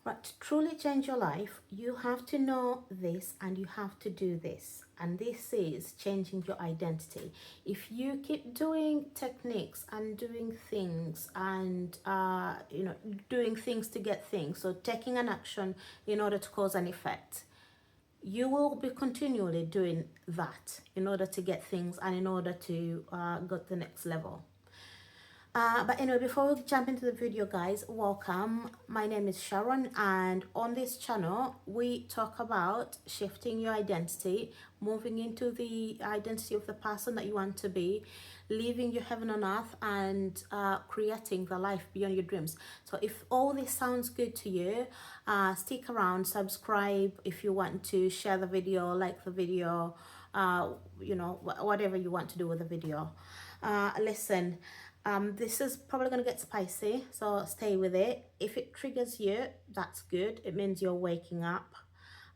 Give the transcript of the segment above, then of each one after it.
But to truly change your life, you have to know this and you have to do this. And this is changing your identity. If you keep doing techniques and doing things and, doing things to get things, so taking an action in order to cause an effect, you will be continually doing that in order to get things and in order to go to the next level. But anyway, before we jump into the video, guys, welcome. My name is Sharon, and on this channel, we talk about shifting your identity, moving into the identity of the person that you want to be, living your heaven on earth, and creating the life beyond your dreams. So if all this sounds good to you, stick around, subscribe if you want to, share the video, like the video, whatever you want to do with the video. Listen, this is probably going to get spicy, so stay with it. If it triggers you, that's good. It means you're waking up.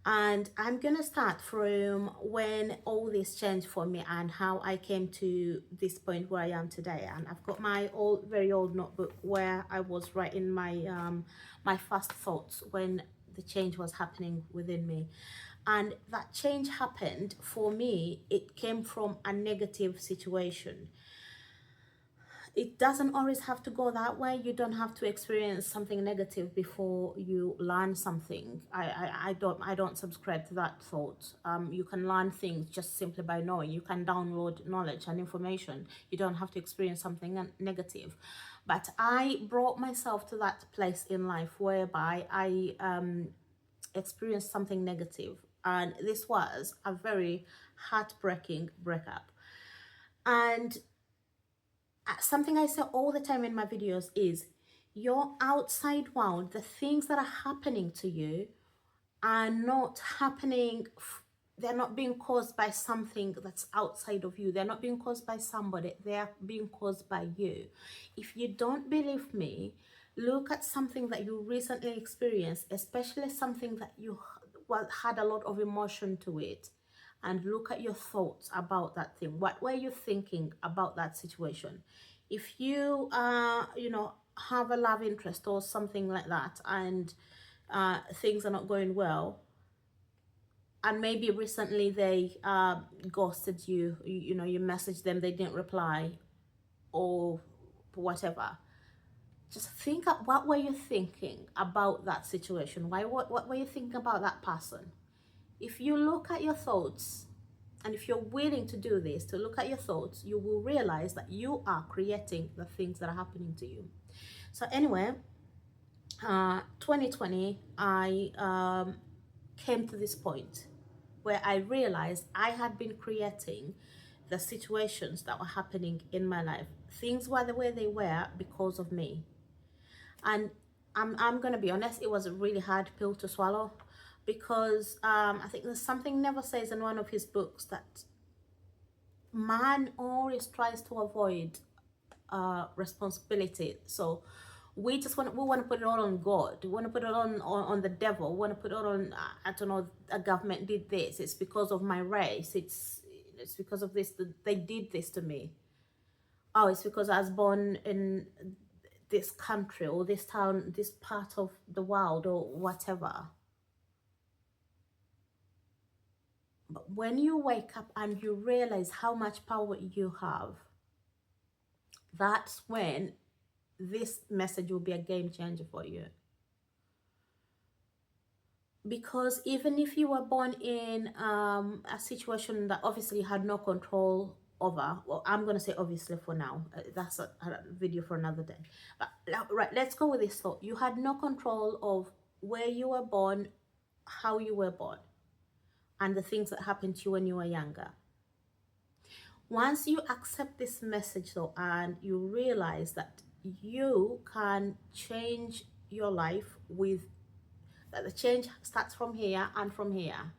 And I'm going to start from when all this changed for me and how I came to this point where I am today. And I've got my very old notebook where I was writing my first thoughts when the change was happening within me. And that change happened for me. It came from a negative situation. It doesn't always have to go that way. You don't have to experience something negative before you learn something. I don't subscribe to that thought. You can learn things just simply by knowing. You can download knowledge and information. You don't have to experience something negative. But I brought myself to that place in life whereby I experienced something negative, and this was a very heartbreaking breakup. And something I say all the time in my videos is your outside world, the things that are happening to you are not happening, they're not being caused by something that's outside of you. They're not being caused by somebody, they're being caused by you. If you don't believe me, look at something that you recently experienced, especially something that you had a lot of emotion to it, and look at your thoughts about that thing. What were you thinking about that situation? If you have a love interest or something like that, and things are not going well, and maybe recently they ghosted you, you messaged them, they didn't reply, or whatever, just think of what were you thinking about that situation. What were you thinking about that person? If you look at your thoughts, and if you're willing to do this, to look at your thoughts, you will realize that you are creating the things that are happening to you. So anyway, 2020, I came to this point where I realized I had been creating the situations that were happening in my life. Things were the way they were because of me. And I'm going to be honest, it was a really hard pill to swallow, because I think there's something Never says in one of his books that man always tries to avoid responsibility. So we want to put it all on God. We want to put it on the devil. We want to put it all on, I don't know, a government did this. It's because of my race. It's because of this, they did this to me. Oh, it's because I was born in this country or this town, this part of the world, or whatever. But when you wake up and you realize how much power you have, that's when this message will be a game changer for you. Because even if you were born in a situation that obviously you had no control over, well, I'm going to say obviously for now, that's a video for another day. But right, let's go with this thought. You had no control of where you were born, how you were born, and the things that happened to you when you were younger. Once you accept this message though, and you realize that you can change your life, with that the change starts from here and from here,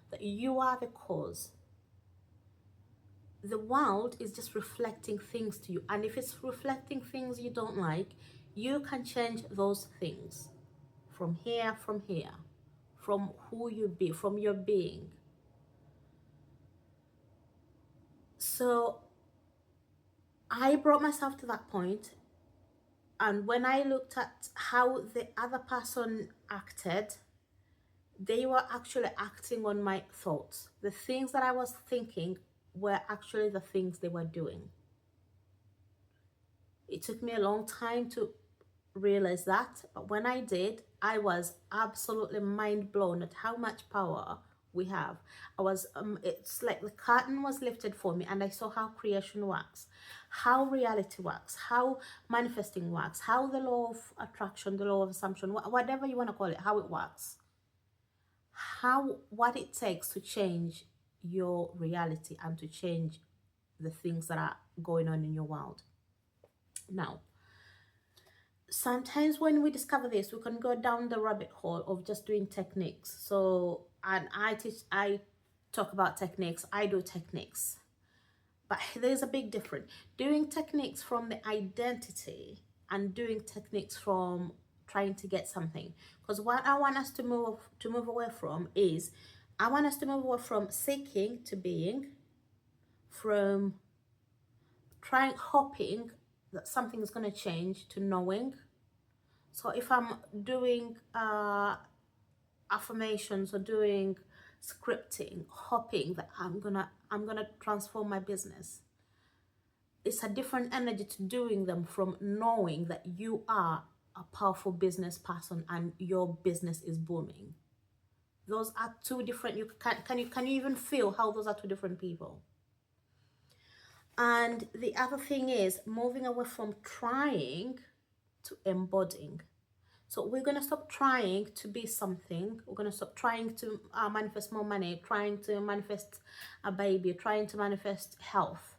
that you are the cause. The world is just reflecting things to you, and if it's reflecting things you don't like, you can change those things from here, from who you be, from your being. So I brought myself to that point. And when I looked at how the other person acted, they were actually acting on my thoughts. The things that I was thinking were actually the things they were doing. It took me a long time to realize that, but when I did, I was absolutely mind blown at how much power we have. It's like the curtain was lifted for me, and I saw how creation works, how reality works, how manifesting works, how the law of attraction, the law of assumption, whatever you want to call it, how it works, what it takes to change your reality and to change the things that are going on in your world. Now, sometimes when we discover this, we can go down the rabbit hole of just doing techniques. So, and I talk about techniques, I do techniques, but there's a big difference. Doing techniques from the identity and doing techniques from trying to get something. Because what I want us to move away from is, I want us to move away from seeking to being, from hoping that something is going to change, to knowing. So if I'm doing affirmations or doing scripting, hoping that I'm gonna transform my business, it's a different energy to doing them from knowing that you are a powerful business person and your business is booming. Those are two different. Can you even feel how those are two different people? And the other thing is moving away from trying to embodying. So we're going to stop trying to be something. We're going to stop trying to manifest more money, trying to manifest a baby, trying to manifest health.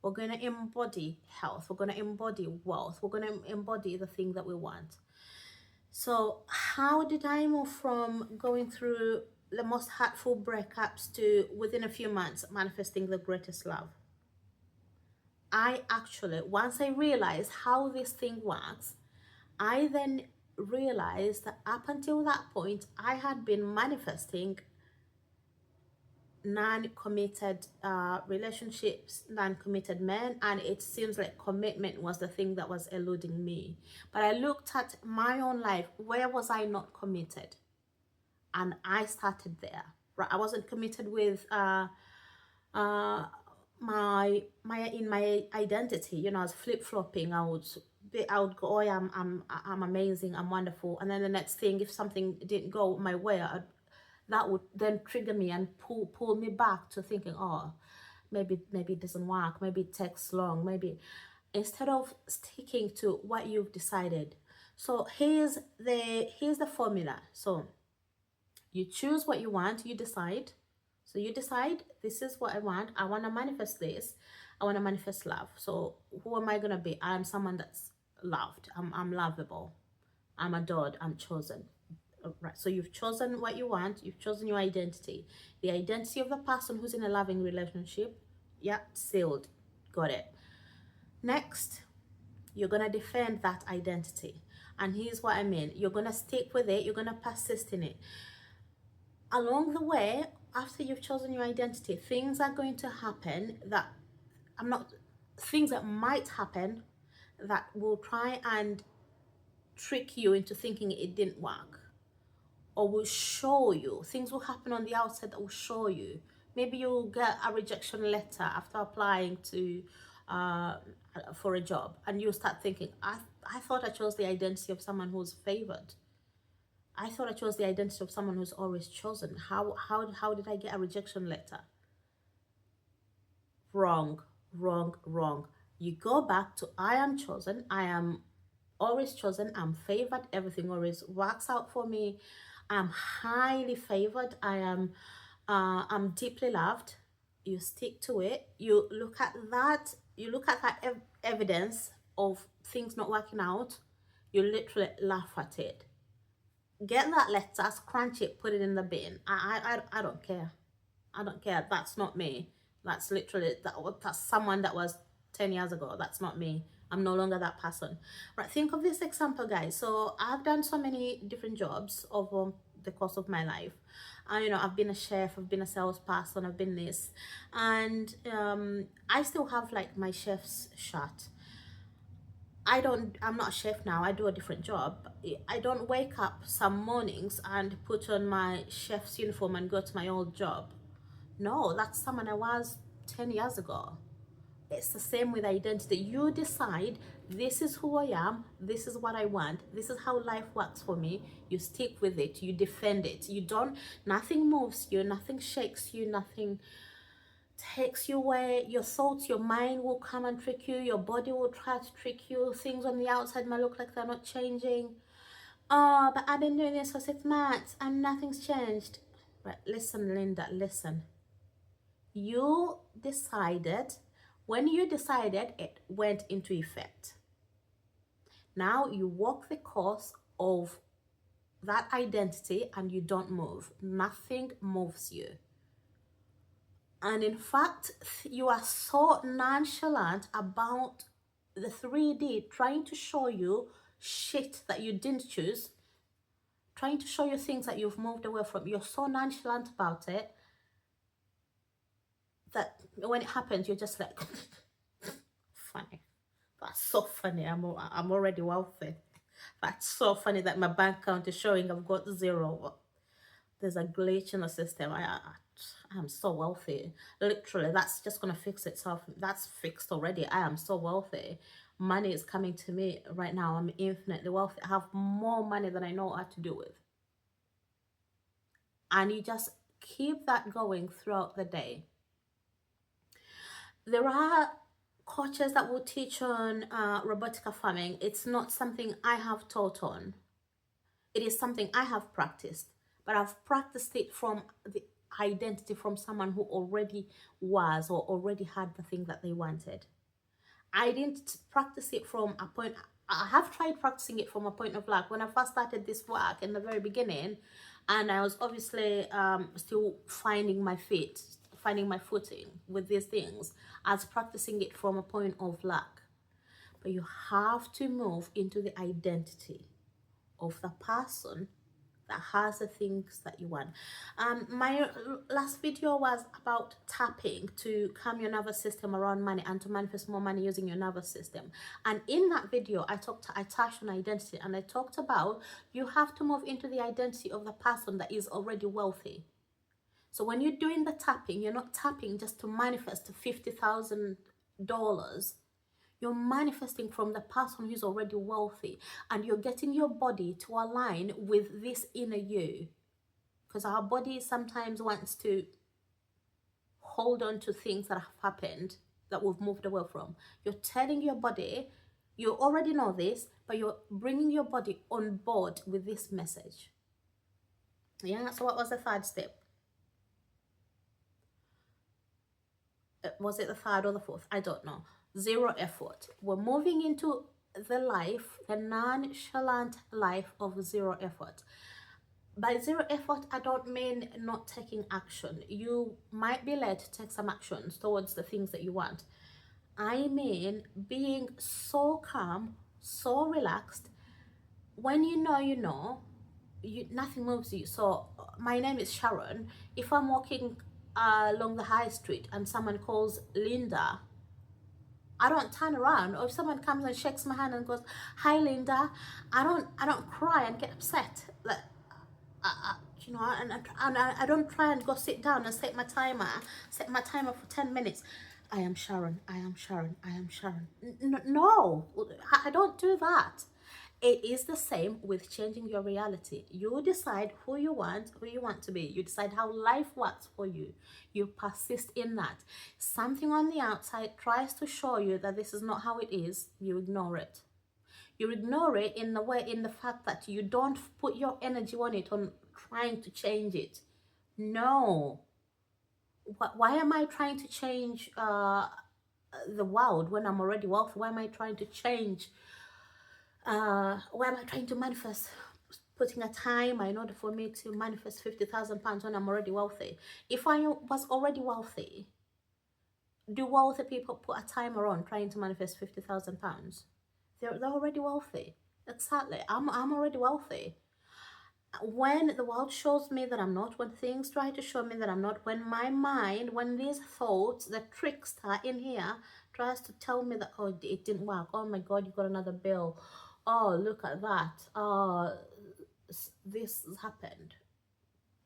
We're going to embody health. We're going to embody wealth. We're going to embody the thing that we want. So how did I move from going through the most hurtful breakups to within a few months manifesting the greatest love? I actually, once I realized how this thing works, I then realized that up until that point, I had been manifesting non-committed relationships, non-committed men, and it seems like commitment was the thing that was eluding me. But I looked at my own life. Where was I not committed? And I started there. Right? I wasn't committed with my identity. You know, I was flip-flopping. I would go, oh yeah, I'm amazing, I'm wonderful, and then the next thing, if something didn't go my way, that would then trigger me and pull me back to thinking, oh, maybe it doesn't work, maybe it takes long, maybe, instead of sticking to what you've decided. So here's the formula. So you choose what you want, you decide. So you decide, this is what I want to manifest this. I want to manifest love. So who am I going to be? I'm someone that's loved. I'm lovable. I'm adored. I'm chosen. Right. So you've chosen what you want. You've chosen your identity. The identity of the person who's in a loving relationship. Yeah, sealed. Got it. Next, you're going to defend that identity. And here's what I mean. You're going to stick with it. You're going to persist in it. Along the way, after you've chosen your identity, things are going to happen that things that might happen that will try and trick you into thinking it didn't work, or will show you, things will happen on the outside that will show you. Maybe you'll get a rejection letter after applying to for a job, and you'll start thinking, I thought I chose the identity of someone who's favored. I thought I chose the identity of someone who's always chosen. How did I get a rejection letter? Wrong. You go back to, I am chosen. I am always chosen. I'm favored. Everything always works out for me. I'm highly favored. I'm deeply loved. You stick to it. You look at that. You look at that evidence of things not working out. You literally laugh at it. Get that letter, scrunch it, put it in the bin. I don't care. I don't care. That's not me. That's literally, that's someone that was 10 years ago. That's not me. I'm no longer that person. Right, think of this example, guys. So I've done so many different jobs over the course of my life. You know, I've been a chef, I've been a salesperson, I've been this. And I still have like my chef's shirt. I'm not a chef now, I do a different job. I don't wake up some mornings and put on my chef's uniform and go to my old job. No, that's someone I was 10 years ago. It's the same with identity. You decide, this is who I am, this is what I want, this is how life works for me. You stick with it, you defend it. You don't, nothing moves you, nothing shakes you, nothing takes you away. Your thoughts, your mind will come and trick you, your body will try to trick you. Things on the outside might look like they're not changing. Oh, but I've been doing this for 6 months and nothing's changed. Right, listen, Linda, listen. You decided, when you decided, it went into effect. Now you walk the course of that identity and you don't move. Nothing moves you. And in fact, you are so nonchalant about the 3D trying to show you shit that you didn't choose, trying to show you things that you've moved away from. You're so nonchalant about it that when it happens, you're just like, funny. That's so funny. I'm already wealthy. That's so funny that my bank account is showing I've got zero. There's a glitch in the system. I'm so wealthy. Literally, that's just gonna fix itself. That's fixed already. I am so wealthy. Money is coming to me right now. I'm infinitely wealthy. I have more money than I know what to do with. And you just keep that going throughout the day. There are coaches that will teach on robotica farming. It's not something I have taught on. It is something I have practiced, but I've practiced it from the identity from someone who already was or already had the thing that they wanted. I didn't practice it from a point. I have tried practicing it from a point of lack. When I first started this work in the very beginning, and I was obviously still finding my feet, finding my footing with these things, I was practicing it from a point of lack. But you have to move into the identity of the person that has the things that you want. My last video was about tapping to calm your nervous system around money and to manifest more money using your nervous system. And in that video, I touched on identity, and I talked about you have to move into the identity of the person that is already wealthy. So when you're doing the tapping, you're not tapping just to manifest $50,000. You're manifesting from the person who's already wealthy, and you're getting your body to align with this inner you, because our body sometimes wants to hold on to things that have happened that we've moved away from. You're telling your body, you already know this, but you're bringing your body on board with this message. Yeah, so what was the third step? Was it the third or the fourth? I don't know. Zero effort. We're moving into the life, the nonchalant life of zero effort. By zero effort, I don't mean not taking action. You might be led to take some actions towards the things that you want. I mean being so calm, so relaxed. When you know, nothing moves you. So my name is Sharon. If I'm walking along the high street and someone calls Linda, I don't turn around. Or if someone comes and shakes my hand and goes, "Hi, Linda," I don't cry and get upset. Like, you know, and I don't try and go sit down and set my timer for 10 minutes. I am Sharon. I am Sharon. I am Sharon. No, I don't do that. It is the same with changing your reality. You decide who you want to be. You decide how life works for you. You persist in that. Something on the outside tries to show you that this is not how it is. You ignore it. You ignore it in the fact that you don't put your energy on it, on trying to change it. No. Why am I trying to change the world when I'm already wealthy? Why am I trying to change? Why am I trying to manifest? Putting a timer in order for me to manifest £50,000 when I'm already wealthy. If I was already wealthy, do wealthy people put a timer on trying to manifest £50,000? They're already wealthy. Exactly. I'm already wealthy. When the world shows me that I'm not, when things try to show me that I'm not, when my mind, when these thoughts, the trickster in here tries to tell me that, oh, it didn't work. Oh my God, you got another bill. Oh, look at that. This has happened.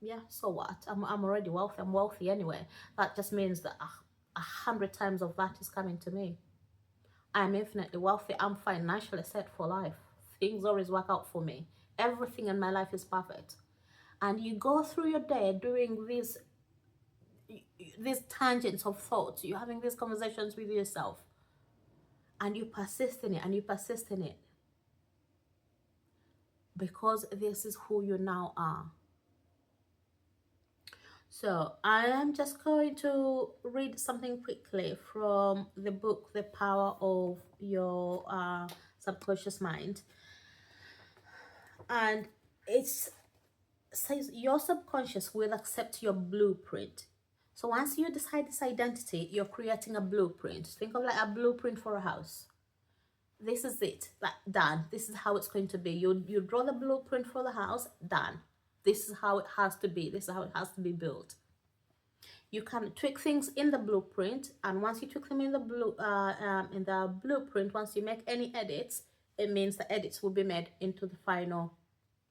Yeah, so what? I'm already wealthy. I'm wealthy anyway. That just means that 100 times of that is coming to me. I'm infinitely wealthy. I'm financially set for life. Things always work out for me. Everything in my life is perfect. And you go through your day doing these tangents of thoughts. You're having these conversations with yourself, and you persist in it, and you persist in it, because this is who you now are. So I am just going to read something quickly from the book, The Power of Your Subconscious Mind. And it says your subconscious will accept your blueprint. So once you decide this identity, you're creating a blueprint. Think of like a blueprint for a house. This is it, that done. This is how it's going to be. You draw the blueprint for the house, done. This is how it has to be. This is how it has to be built. You can tweak things in the blueprint, and once you tweak them in the blueprint, once you make any edits, it means the edits will be made into the final.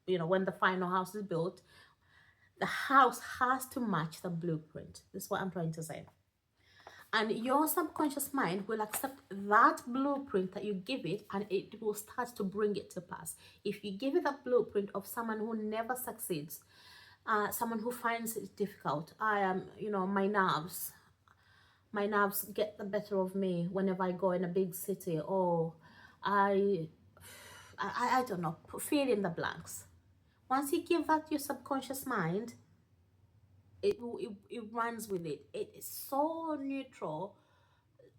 When the final house is built, the house has to match the blueprint. This is what I'm trying to say. And your subconscious mind will accept that blueprint that you give it, and it will start to bring it to pass. If you give it a blueprint of someone who never succeeds, someone who finds it difficult, I am, my nerves get the better of me whenever I go in a big city, or I don't know, fill in the blanks. Once you give that to your subconscious mind, it runs with it. It is so neutral.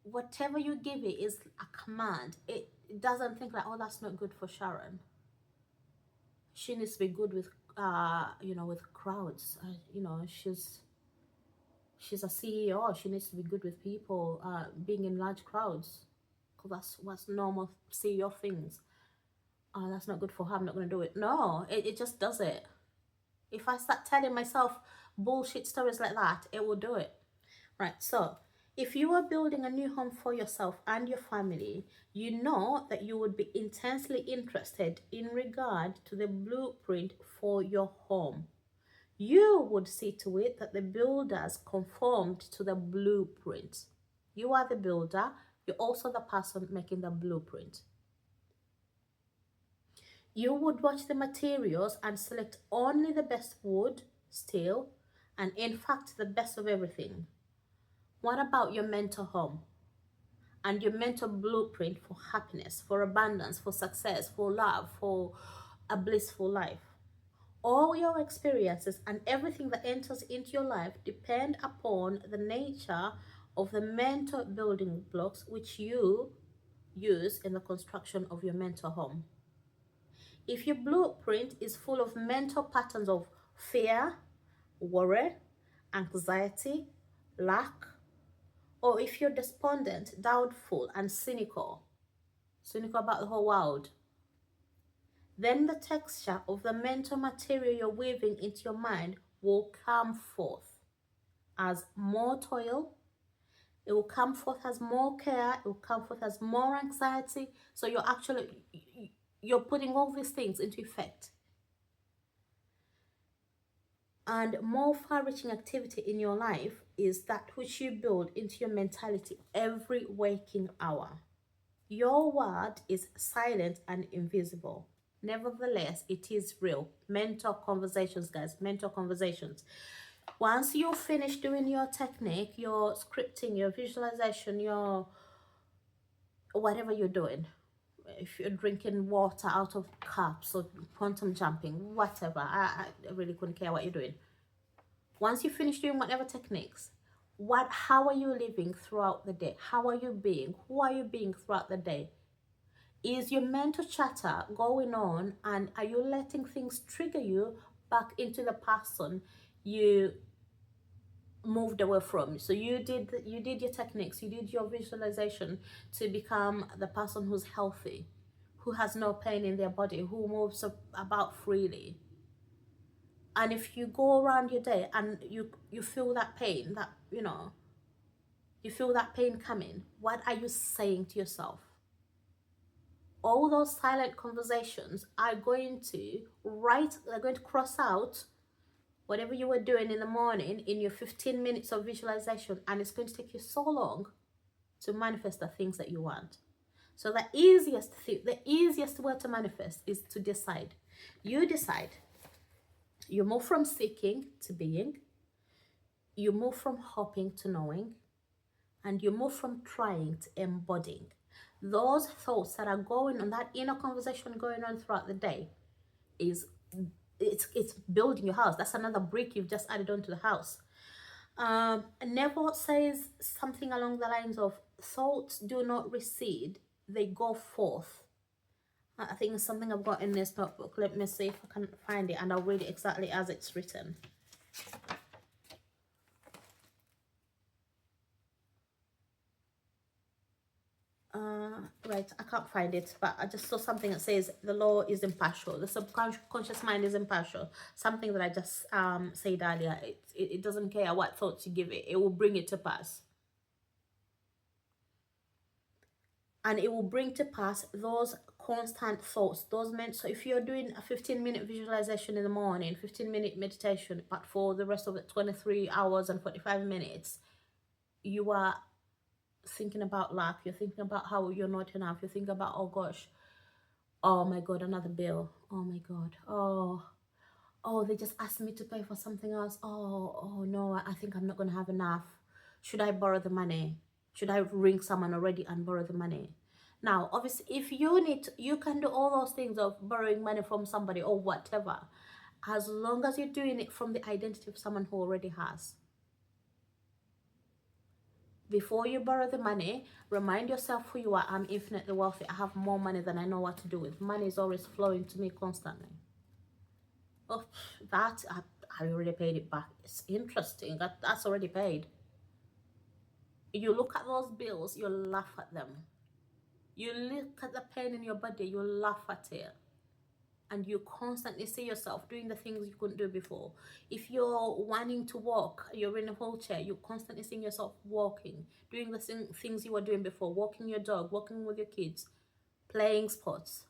Whatever you give it is a command. It doesn't think like, oh, that's not good for Sharon. She needs to be good with with crowds. She's a CEO. She needs to be good with people, being in large crowds, because that's what's normal CEO things. That's not good for her. I'm not going to do it. No, it just does it. If I start telling myself bullshit stories like that, it will do it. Right, so if you are building a new home for yourself and your family, you know that you would be intensely interested in regard to the blueprint for your home. You would see to it that the builders conformed to the blueprint. You are the builder, you're also the person making the blueprint. You would watch the materials and select only the best wood, steel, and in fact the best of everything. What about your mental home and your mental blueprint for happiness, for abundance, for success, for love, for a blissful life? All your experiences and everything that enters into your life depend upon the nature of the mental building blocks which you use in the construction of your mental home. If your blueprint is full of mental patterns of fear, worry, anxiety, lack, or if you're despondent, doubtful, and cynical about the whole world, then the texture of the mental material you're weaving into your mind will come forth as more toil. It will come forth as more care. It will come forth as more anxiety. So you're putting all these things into effect. And more far-reaching activity in your life is that which you build into your mentality every waking hour. Your word is silent and invisible. Nevertheless, it is real. Mental conversations, guys. Mental conversations. Once you finish doing your technique, your scripting, your visualization, your whatever you're doing, if you're drinking water out of cups or quantum jumping, whatever, I really couldn't care what you're doing. Once you finish doing whatever techniques, how are you living throughout the day? How are you being? Who are you being throughout the day? Is your mental chatter going on, and are you letting things trigger you back into the person you moved away from? So you did your techniques, you did your visualization to become the person who's healthy, who has no pain in their body, who moves about freely. And if you go around your day and you feel that pain, that You feel that pain coming. What are you saying to yourself? All those silent conversations are going to they're going to cross out whatever you were doing in the morning in your 15 minutes of visualization, and it's going to take you so long to manifest the things that you want. So the easiest way to manifest is to decide. You decide. You move from seeking to being. You move from hoping to knowing. And you move from trying to embodying. Those thoughts that are going on, that inner conversation going on throughout the day, it's building your house. That's another brick you've just added onto the house. Neville says something along the lines of, thoughts do not recede, they go forth. I think it's something I've got in this notebook. Let me see if I can find it, and I'll read it exactly as it's written. Right, I can't find it, but I just saw something that says the law is impartial. The subconscious mind is impartial. Something that I just said earlier. It doesn't care what thoughts you give it. It will bring it to pass. And it will bring to pass those constant thoughts, those meant. So if you're doing a 15-minute visualization in the morning, 15-minute meditation, but for the rest of the 23 hours and 45 minutes, you are thinking about lack, you're thinking about how you're not enough, you're thinking about, oh gosh, oh my god, another bill, oh my god, oh they just asked me to pay for something else, oh no, I think I'm not going to have enough. Should I borrow the money? Should I ring someone already and borrow the money? Now obviously, if you need to, you can do all those things of borrowing money from somebody or whatever, as long as you're doing it from the identity of someone who already has. Before you borrow the money, remind yourself who you are. I'm infinitely wealthy. I have more money than I know what to do with. Money is always flowing to me constantly. Oh, that, I already paid it back. It's interesting. That's already paid. You look at those bills, you laugh at them. You look at the pain in your body, you laugh at it. And you constantly see yourself doing the things you couldn't do before. If you're wanting to walk, you're in a wheelchair, you're constantly seeing yourself walking, doing the things you were doing before, walking your dog, walking with your kids, playing sports,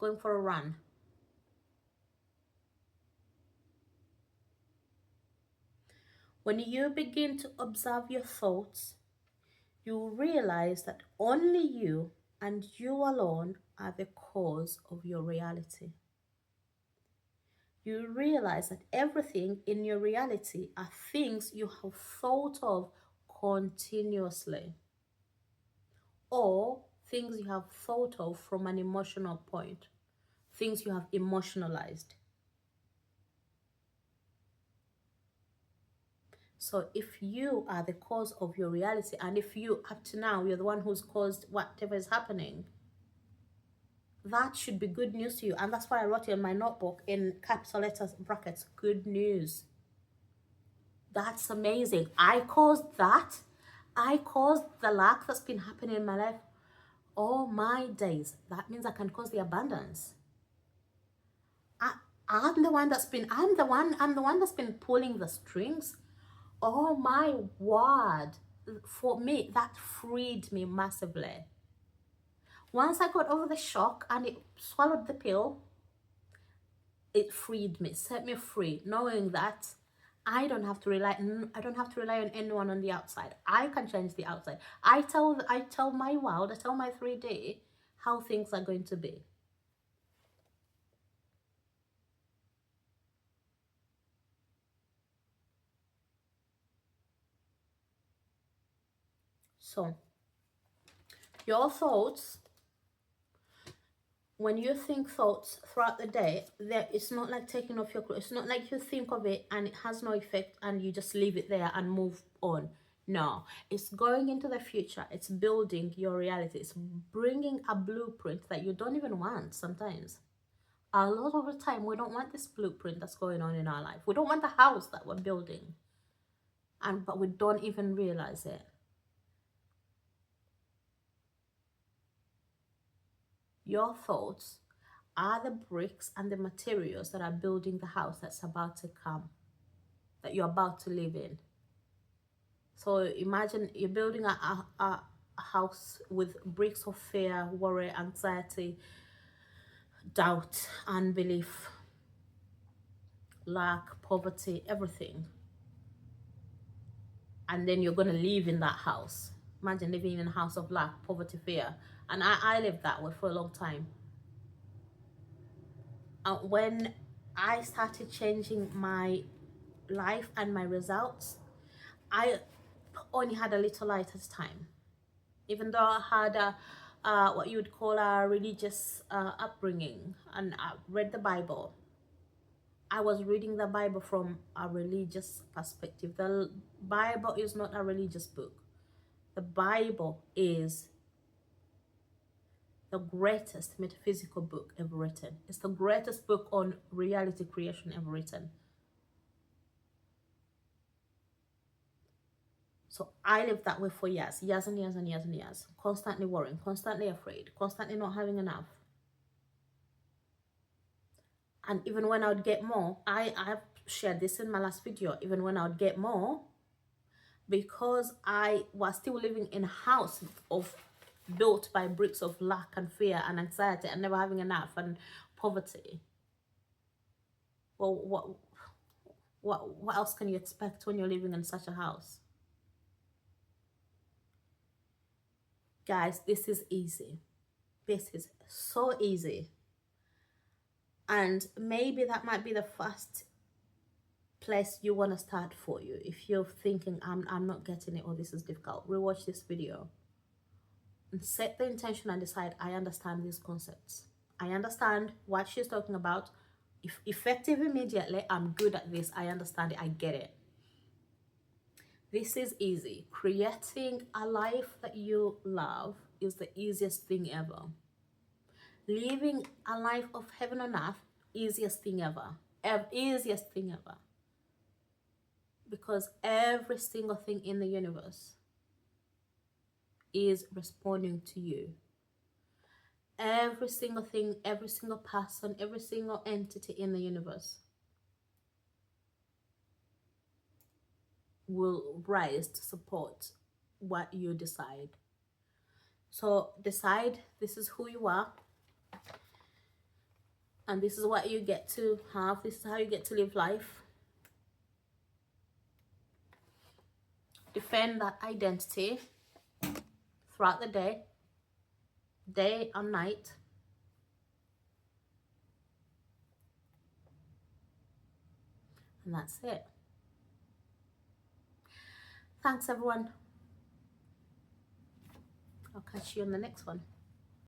going for a run. When you begin to observe your thoughts, you realize that only you and you alone are the cause of your reality. You realize that everything in your reality are things you have thought of continuously, or things you have thought of from an emotional point, things you have emotionalized. So if you are the cause of your reality, and if you up to now you're the one who's caused whatever is happening, that should be good news to you. And that's why I wrote it in my notebook in capital letters, brackets, good news. That's amazing. I caused that. I caused the lack that's been happening in my life. Oh my days. That means I can cause the abundance. I'm the one that's been, I'm the one that's been pulling the strings. Oh my word. For me, that freed me massively. Once I got over the shock and it swallowed the pill, it freed me, set me free, knowing that I don't have to rely on anyone on the outside. I can change the outside. I tell my world, I tell my 3D how things are going to be. So your thoughts, when you think thoughts throughout the day, it's not like taking off your clothes. It's not like you think of it and it has no effect and you just leave it there and move on. No, it's going into the future. It's building your reality. It's bringing a blueprint that you don't even want sometimes. A lot of the time, we don't want this blueprint that's going on in our life. We don't want the house that we're building, but we don't even realize it. Your thoughts are the bricks and the materials that are building the house that's about to come, that you're about to live in. So imagine you're building a house with bricks of fear, worry, anxiety, doubt, unbelief, lack, poverty, everything. And then you're going to live in that house. Imagine living in a house of lack, poverty, fear. And I lived that way for a long time. When I started changing my life and my results, I only had a little light at the time. Even though I had what you would call a religious upbringing, and I read the Bible, I was reading the Bible from a religious perspective. The Bible is not a religious book. The Bible is the greatest metaphysical book ever written. It's the greatest book on reality creation ever written. So I lived that way for years and years and years and years, constantly worrying, constantly afraid, constantly not having enough. And even when I would get more, I've shared this in my last video, even when I would get more, because I was still living in a house of built by bricks of lack and fear and anxiety and never having enough and poverty. Well, what else can you expect when you're living in such a house? Guys, this is easy. This is so easy. And maybe that might be the first place you want to start for you. If you're thinking, I'm not getting it, or this is difficult, rewatch this video and set the intention and decide, I understand these concepts. I understand what she's talking about. If effective immediately, I'm good at this. I understand it. I get it. This is easy. Creating a life that you love is the easiest thing ever. Living a life of heaven on earth, easiest thing ever. Easiest thing ever. Because every single thing in the universe is responding to you. Every single thing, every single person, every single entity in the universe will rise to support what you decide. So decide, this is who you are, and this is what you get to have. This is how you get to live life. Defend that identity throughout the day and night. And that's it. Thanks, everyone. I'll catch you on the next one.